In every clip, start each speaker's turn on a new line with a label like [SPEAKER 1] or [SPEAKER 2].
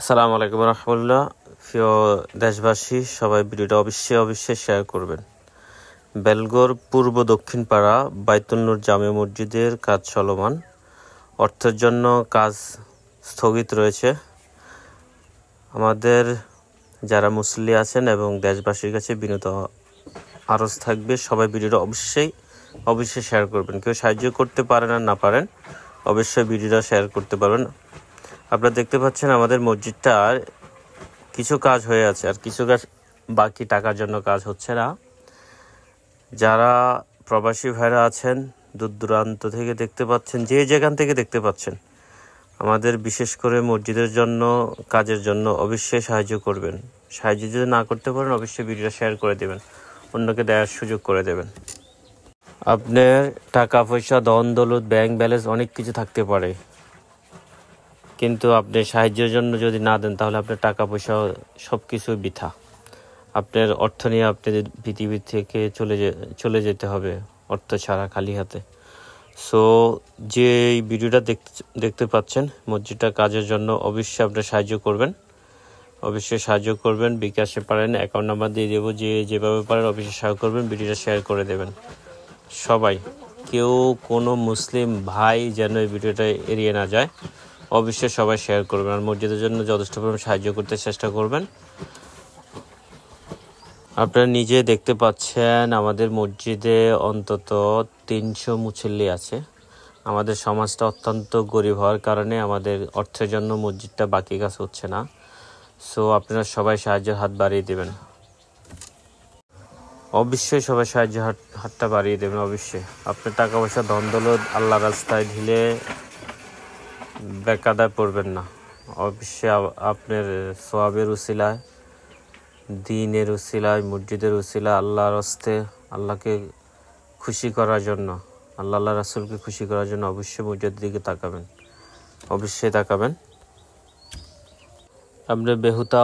[SPEAKER 1] আসসালামু আলাইকুম রহমতুল্লাহ। প্রিয় দেশবাসী, সবাই ভিডিওটা অবশ্যই শেয়ার করবেন। বেলগোর পূর্ব দক্ষিণ পাড়া বাইতুল নূর জামে মসজিদের কাজ চলমান। অর্থের জন্য কাজ স্থগিত রয়েছে। আমাদের যারা মুসল্লি আছেন এবং দেশবাসীর কাছে বিনীত আরজ থাকবে, সবাই ভিডিওটা অবশ্যই শেয়ার করবেন। কেউ সাহায্য করতে পারেন আর না পারেন, অবশ্যই ভিডিওটা শেয়ার করতে পারবেন। আপনারা দেখতে পাচ্ছেন আমাদের মসজিদটার কিছু কাজ হয়ে আছে আর কিছু কাজ বাকি, টাকার জন্য কাজ হচ্ছে না। যারা প্রবাসী ভাইরা আছেন দূর দূরান্ত থেকে দেখতে পাচ্ছেন, যে যেখান থেকে দেখতে পাচ্ছেন, আমাদের বিশেষ করে মসজিদের জন্য কাজের জন্য অবশ্যই সাহায্য করবেন। সাহায্য যদি না করতে পারেন অবশ্যই ভিডিওটা শেয়ার করে দেবেন, অন্যকে দেওয়ার সুযোগ করে দেবেন। আপনার টাকা পয়সা, ধন দৌলত, ব্যাংক ব্যালেন্স অনেক কিছু থাকতে পারে, কিন্তু আপনি সাহায্যের জন্য যদি না দেন তাহলে আপনার টাকা পয়সা সব কিছু বৃথা। আপনার অর্থ নিয়ে আপনি পৃথিবী থেকে চলে যেতে হবে অর্থ ছাড়া, খালি হাতে। সো যে এই ভিডিওটা দেখতে পাচ্ছেন মসজিদটা কাজের জন্য, অবশ্যই আপনার সাহায্য করবেন। বিকাশে পারেন, অ্যাকাউন্ট নাম্বার দিয়ে দেবো, যেভাবে পারেন অবশ্যই সাহায্য করবেন। ভিডিওটা শেয়ার করে দেবেন সবাই। কেউ কোনো মুসলিম ভাই যেন এই ভিডিওটা এড়িয়ে না যায়, অবশ্যই সবাই শেয়ার করবেন। আর মসজিদের জন্য যথেষ্ট পরিমাণ সাহায্য করতে চেষ্টা করবেন। আপনারা নিজে দেখতে পাচ্ছেন আমাদের মসজিদে অন্তত 300 মুসল্লি আছে। আমাদের সমাজটা অত্যন্ত গরিব হওয়ার কারণে আমাদের অর্থের জন্য মসজিদটা বাকি কাজ হচ্ছে না। সো আপনারা সবাই সাহায্যের হাত বাড়িয়ে দেবেন, অবশ্যই সবাই সাহায্যের হাতটা বাড়িয়ে দেবেন। অবশ্যই আপনার টাকা পয়সা, ধন দৌলত আল্লাহ রাস্তায় ঢিলে বেকায়দায় পড়বেন না। অবশ্যই আপনার সওয়াবের উসিলায়, দ্বীনের উসিলায়, মসজিদের উসিলায়, আল্লাহর হস্তে আল্লাহকে খুশি করার জন্য, আল্লাহ রাসূলকে খুশি করার জন্য অবশ্যই মসজিদের দিকে অবশ্যই তাকাবেন। আপনি বেহুদা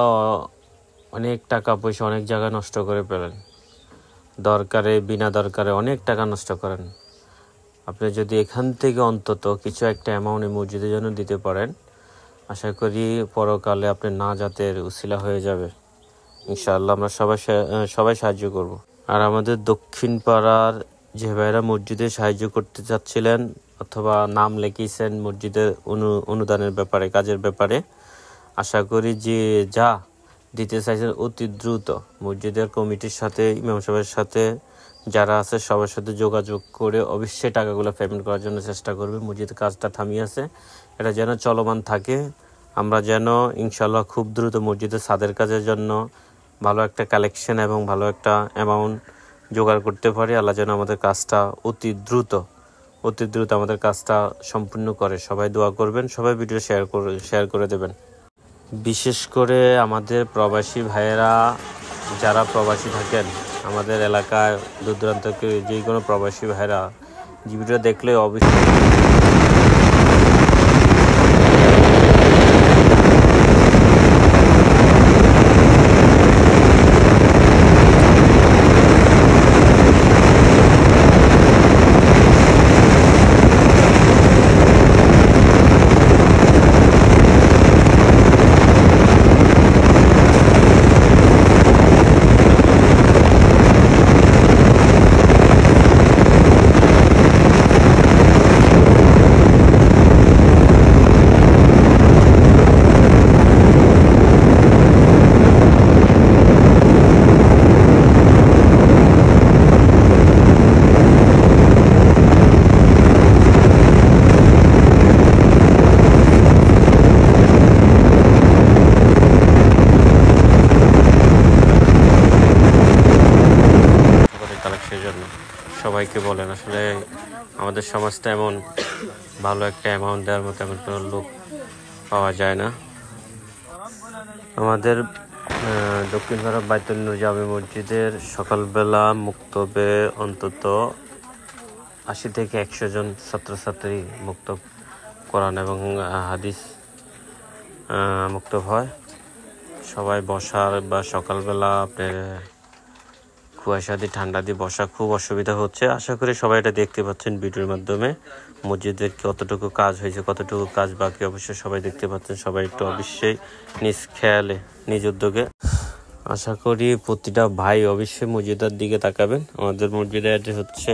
[SPEAKER 1] অনেক টাকা পয়সা অনেক জায়গায় নষ্ট করে ফেলেন, বিনা দরকারে অনেক টাকা নষ্ট করেন। আপনি যদি এখান থেকে অন্তত কিছু একটা অ্যামাউন্ট মসজিদের জন্য দিতে পারেন, আশা করি পরকালে আপনি নাজাতের উসিলা হয়ে যাবে ইনশাআল্লাহ। আমরা সবাই সাহায্য করব। আর আমাদের দক্ষিণ পাড়ার যে ভাইরা মসজিদে সাহায্য করতে চাচ্ছিলেন অথবা নাম লিখিয়েছেন মসজিদের অনুদানের ব্যাপারে, কাজের ব্যাপারে, আশা করি যে যা দিতে চাইছেন অতি দ্রুত মসজিদের কমিটির সাথে, ইমাম সাহেবের সাথে যারা আছে সবার সাথে যোগাযোগ করে অবশ্যই টাকাগুলো পেমেন্ট করার জন্য চেষ্টা করবে। মসজিদের কাজটা থামিয়ে আছে, এটা যেন চলমান থাকে। আমরা যেন ইনশাআল্লাহ খুব দ্রুত মসজিদের ছাদের কাজের জন্য ভালো একটা কালেকশন এবং ভালো একটা অ্যামাউন্ট জোগাড় করতে পারি। আল্লাহ যেন আমাদের কাজটা অতি দ্রুত আমাদের কাজটা সম্পূর্ণ করে। সবাই দোয়া করবেন, সবাই ভিডিও শেয়ার করে দেবেন। বিশেষ করে আমাদের প্রবাসী ভাইয়েরা যারা প্রবাসী থাকেন, আমাদের এলাকায় দূর দূরান্ত থেকে যে কোনো প্রবাসী ভাইয়েরা ভিডিও দেখলে অবশ্যই কালেকশনের জন্য সবাইকে বলেন। আসলে আমাদের সমাজটা এমন, ভালো একটা অ্যামাউন্ট দেওয়ার মতো এমন কোনো লোক পাওয়া যায় না। আমাদের দক্ষিণ ভারত বাইতুল নূর জামে মসজিদের সকালবেলা মুক্তবে অন্তত 80 থেকে 100 জন ছাত্রছাত্রী মুক্ত কোরআন এবং হাদিস মুক্ত হয়। সবাই বসার বা সকালবেলা আপনার কুয়াশা দিয়ে ঠান্ডা দিয়ে বসা খুব অসুবিধা হচ্ছে। আশা করি সবাই এটা দেখতে পাচ্ছেন ভিডিওর মাধ্যমে। মসজিদের কতটুকু কাজ হয়েছে, কতটুকু কাজ বাকি, অবশ্যই সবাই দেখতে পাচ্ছেন। সবাই একটু অবশ্যই নিজ খেয়ালে, নিজ উদ্যোগে, আশা করি প্রতিটা ভাই অবশ্যই মসজিদের দিকে তাকাবেন। আমাদের মসজিদের হচ্ছে